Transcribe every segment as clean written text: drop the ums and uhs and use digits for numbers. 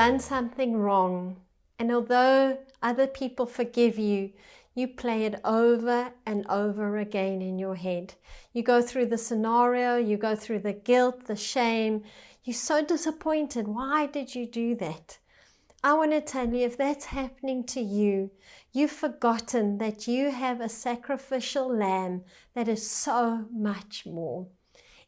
done something wrong, and although other people forgive you, you play it over and over again in your head. You go through the scenario, you go through the guilt, the shame. You're so disappointed. Why did you do that? I want to tell you, if that's happening to you, you've forgotten that you have a sacrificial lamb that is so much more.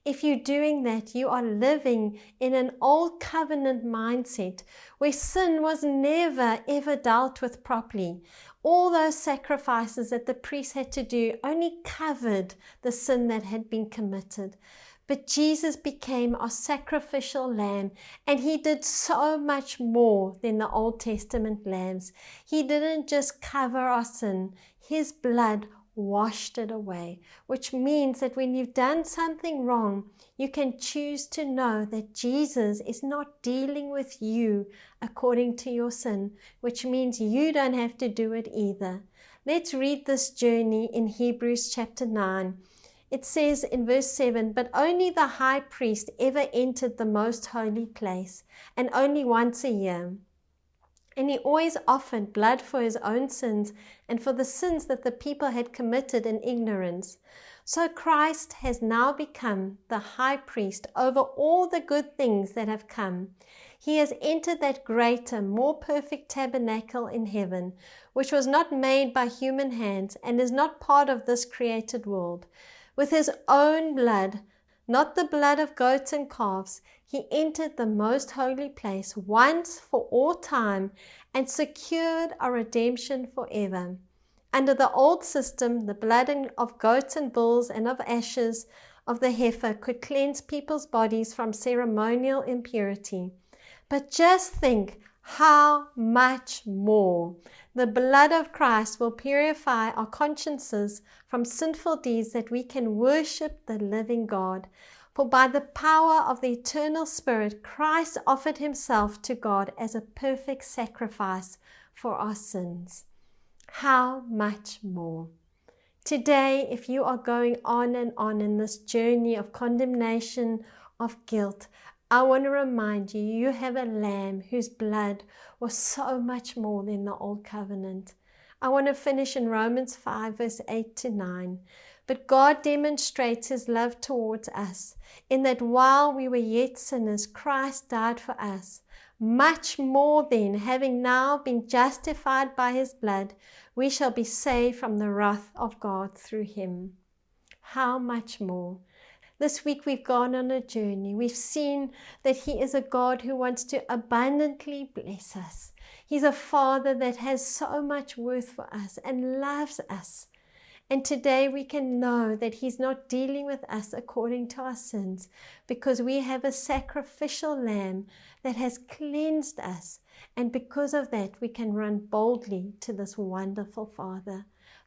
If you're doing that, you are living in an old covenant mindset where sin was never ever dealt with properly. All those sacrifices that the priest had to do only covered the sin that had been committed. But Jesus became our sacrificial lamb, and he did so much more than the Old Testament lambs. He didn't just cover our sin. His blood washed it away, which means that when you've done something wrong, you can choose to know that Jesus is not dealing with you according to your sin, which means you don't have to do it either. Let's read this journey in Hebrews chapter 9. It says in verse 7, "But only the high priest ever entered the most holy place, and only once a year. And he always offered blood for his own sins and for the sins that the people had committed in ignorance. So Christ has now become the high priest over all the good things that have come. He has entered that greater, more perfect tabernacle in heaven, which was not made by human hands and is not part of this created world. With his own blood, not the blood of goats and calves, he entered the most holy place once for all time and secured our redemption forever. Under the old system, the blood of goats and bulls and of ashes of the heifer could cleanse people's bodies from ceremonial impurity. But just think how much more the blood of Christ will purify our consciences from sinful deeds, that we can worship the living God. For by the power of the eternal Spirit, Christ offered himself to God as a perfect sacrifice for our sins." How much more? Today, if you are going on and on in this journey of condemnation, of guilt, I want to remind you, you have a lamb whose blood was so much more than the old covenant. I want to finish in Romans 5, verse 8 to 9. "But God demonstrates his love towards us, in that while we were yet sinners, Christ died for us. Much more then, having now been justified by his blood, we shall be saved from the wrath of God through him." How much more? This week we've gone on a journey. We've seen that he is a God who wants to abundantly bless us. He's a Father that has so much worth for us and loves us. And today we can know that he's not dealing with us according to our sins, because we have a sacrificial lamb that has cleansed us. And because of that, we can run boldly to this wonderful Father.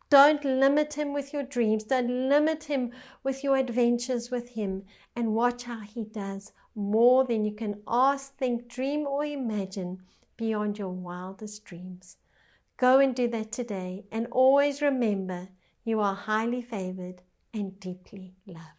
Don't limit him with your dreams. Don't limit him with your adventures with him. And watch how he does more than you can ask, think, dream, or imagine beyond your wildest dreams. Go and do that today. And always remember, you are highly favored and deeply loved.